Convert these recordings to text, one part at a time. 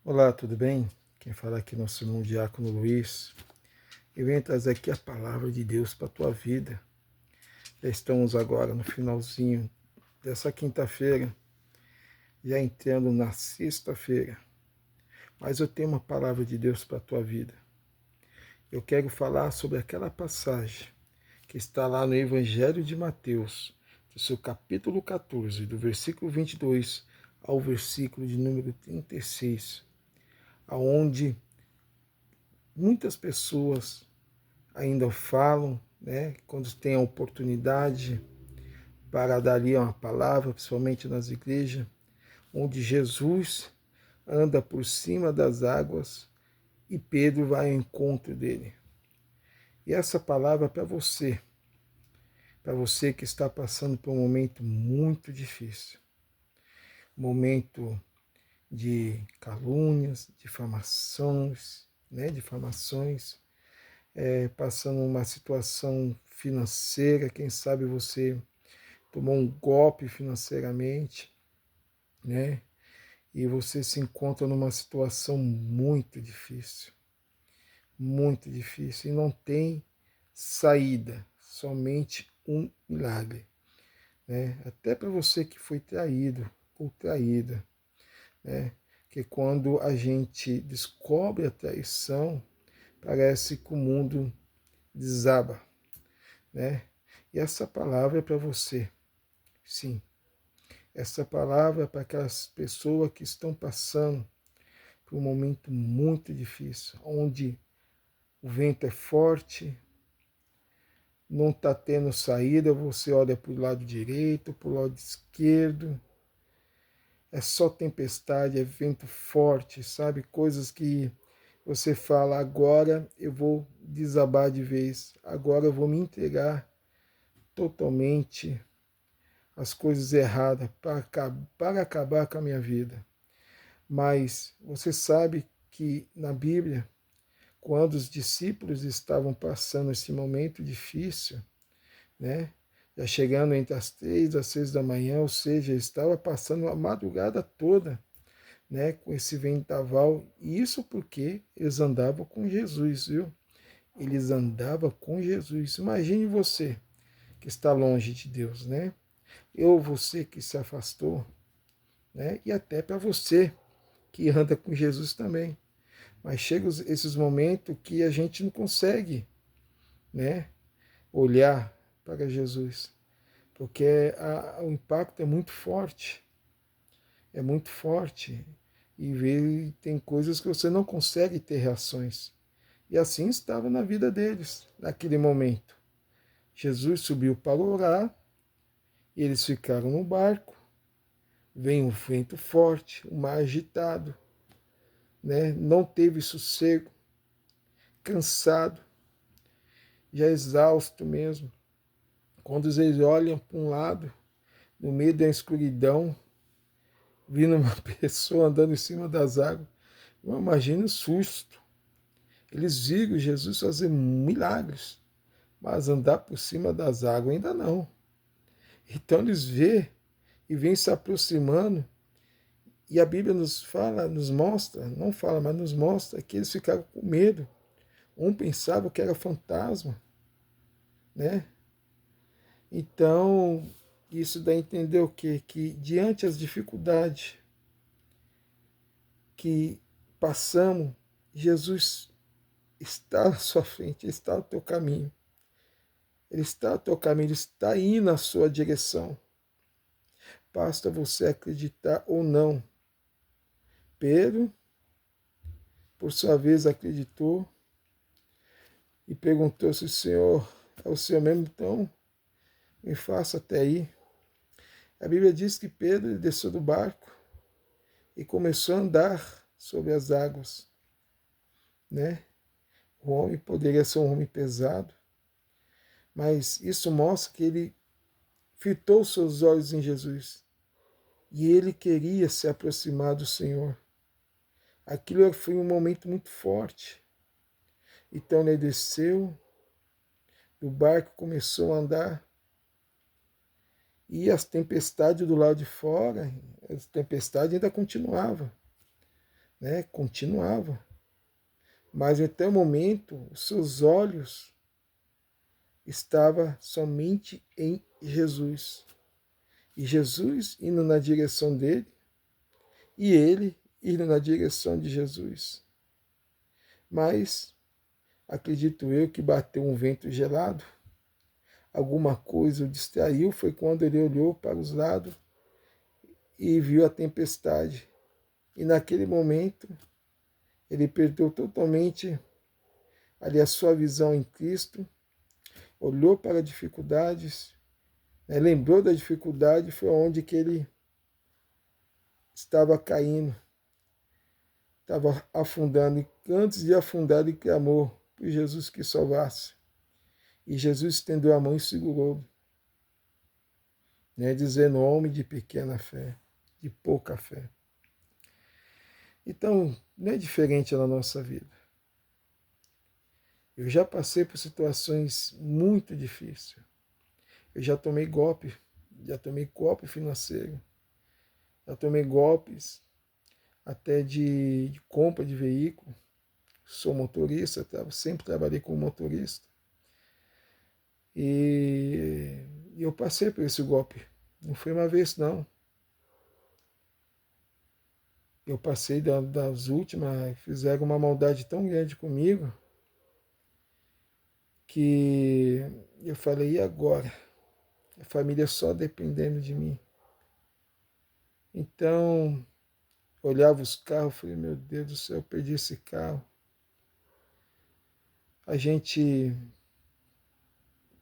Olá, tudo bem? Quem fala aqui é nosso irmão Diácono Luiz. Eu venho trazer aqui a palavra de Deus para a tua vida. Já estamos agora no finalzinho dessa quinta-feira, já entrando na sexta-feira. Mas eu tenho uma palavra de Deus para a tua vida. Eu quero falar sobre aquela passagem que está lá no Evangelho de Mateus, do seu capítulo 14, do versículo 22 ao versículo de número 36, aonde muitas pessoas ainda falam, né, quando tem a oportunidade para dar ali uma palavra, principalmente nas igrejas, onde Jesus anda por cima das águas e Pedro vai ao encontro dele. E essa palavra é para você que está passando por um momento muito difícil, momento de calúnias, difamações, passando uma situação financeira, quem sabe você tomou um golpe financeiramente, né? E você se encontra numa situação muito difícil, e não tem saída, somente um milagre, né? Até para você que foi traído ou traída, né? Que quando a gente descobre a traição, parece que o mundo desaba, né? E essa palavra é para você, sim. Essa palavra é para aquelas pessoas que estão passando por um momento muito difícil, onde o vento é forte, não está tendo saída, você olha para o lado direito, para o lado esquerdo, é só tempestade, é vento forte, sabe? Coisas que você fala, agora eu vou desabar de vez, agora eu vou me entregar totalmente às coisas erradas para acabar com a minha vida. Mas você sabe que na Bíblia, quando os discípulos estavam passando esse momento difícil, né? Já chegando entre as 3 às 6 da manhã, ou seja, estava passando a madrugada toda, né, com esse vendaval. E isso porque eles andavam com Jesus, viu? Eles andavam com Jesus. Imagine você que está longe de Deus, né? Ou você que se afastou, né? E até para você que anda com Jesus também. Mas chegam esses momentos que a gente não consegue, né, olhar para Jesus, porque o impacto é muito forte, e tem coisas que você não consegue ter reações. E assim estava na vida deles, naquele momento. Jesus subiu para orar, e eles ficaram no barco, vem um vento forte, um mar agitado, né? Não teve sossego, cansado, já exausto mesmo. Quando eles olham para um lado, no meio da escuridão, vindo uma pessoa andando em cima das águas, imagina o susto. Eles viram Jesus fazer milagres, mas andar por cima das águas ainda não. Então eles vê e vêm se aproximando, e a Bíblia nos fala, nos mostra, não fala, mas nos mostra que eles ficaram com medo. Um pensava que era fantasma, né? Então, isso dá a entender o quê? Que diante das dificuldades que passamos, Jesus está à sua frente, Ele está ao teu caminho. Ele está ao teu caminho, Ele está indo na sua direção. Basta você acreditar ou não. Pedro, por sua vez, acreditou e perguntou se o Senhor é o Senhor mesmo, então me faça até aí. A Bíblia diz que Pedro desceu do barco e começou a andar sobre as águas, né? O homem poderia ser um homem pesado, mas isso mostra que ele fitou seus olhos em Jesus e ele queria se aproximar do Senhor. Aquilo foi um momento muito forte. Então ele desceu do barco, começou a andar, e as tempestades do lado de fora, as tempestades ainda continuavam, né? Continuava. Mas até o momento, os seus olhos estavam somente em Jesus. E Jesus indo na direção dele, e ele indo na direção de Jesus. Mas acredito eu que bateu um vento gelado, alguma coisa o distraiu, foi quando ele olhou para os lados e viu a tempestade. E naquele momento ele perdeu totalmente ali a sua visão em Cristo, olhou para dificuldades, né, lembrou da dificuldade, foi onde que ele estava caindo, estava afundando, e antes de afundar ele clamou por Jesus que salvasse. E Jesus estendeu a mão e segurou, né, dizendo: homem de pequena fé, de pouca fé. Então, não é diferente na nossa vida. Eu já passei por situações muito difíceis. Eu já tomei golpe financeiro, já tomei golpes até de compra de veículo. Sou motorista, sempre trabalhei como motorista. E eu passei por esse golpe. Não foi uma vez, não. Eu passei das últimas, fizeram uma maldade tão grande comigo que eu falei: e agora? A família só dependendo de mim. Então, olhava os carros, falei: meu Deus do céu, eu perdi esse carro. A gente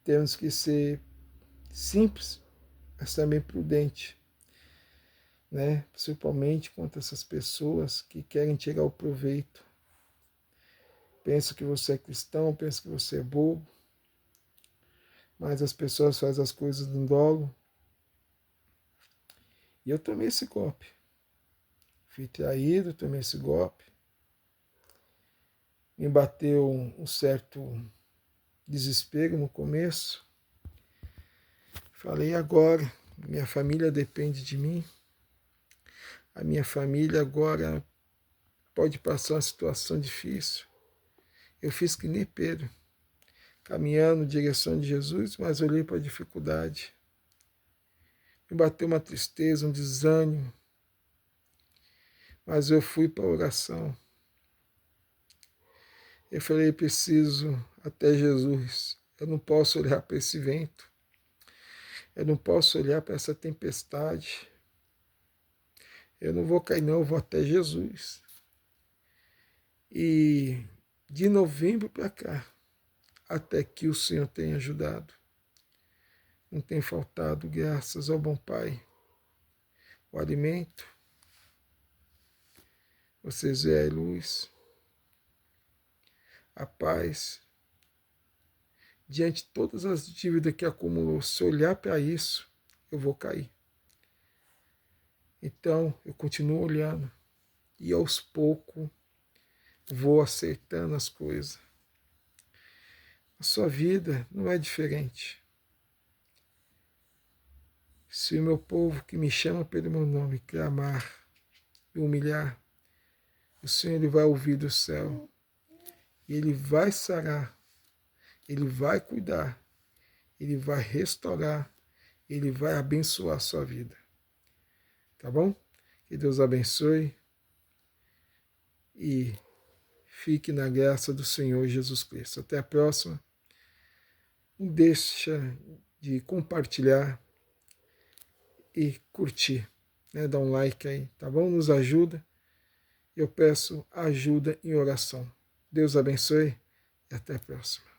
temos que ser simples, mas também prudente, né? Principalmente contra essas pessoas que querem tirar o proveito. Pensa que você é cristão, pensa que você é bobo, mas as pessoas fazem as coisas no dolo. E eu tomei esse golpe. Fui traído, tomei esse golpe. Me bateu um certo desespero no começo. Falei: agora, minha família depende de mim. A minha família agora pode passar uma situação difícil. Eu fiz que nem Pedro, caminhando em direção de Jesus, mas olhei para a dificuldade. Me bateu uma tristeza, um desânimo, mas eu fui para a oração. Eu falei: preciso até Jesus. Eu não posso olhar para esse vento. Eu não posso olhar para essa tempestade. Eu não vou cair, não, eu vou até Jesus. E de novembro para cá, até que o Senhor tem ajudado. Não tem faltado, graças ao bom Pai, o alimento. Vocês veem a luz, a paz. Diante de todas as dívidas que acumulou, se olhar para isso, eu vou cair. Então, eu continuo olhando e aos poucos vou acertando as coisas. A sua vida não é diferente. Se o meu povo que me chama pelo meu nome clamar e humilhar, o Senhor ele vai ouvir do céu e ele vai sarar, ele vai cuidar, ele vai restaurar, ele vai abençoar a sua vida. Tá bom? Que Deus abençoe e fique na graça do Senhor Jesus Cristo. Até a próxima. Não deixa de compartilhar e curtir, né? Dá um like aí, tá bom? Nos ajuda. Eu peço ajuda em oração. Deus abençoe e até a próxima.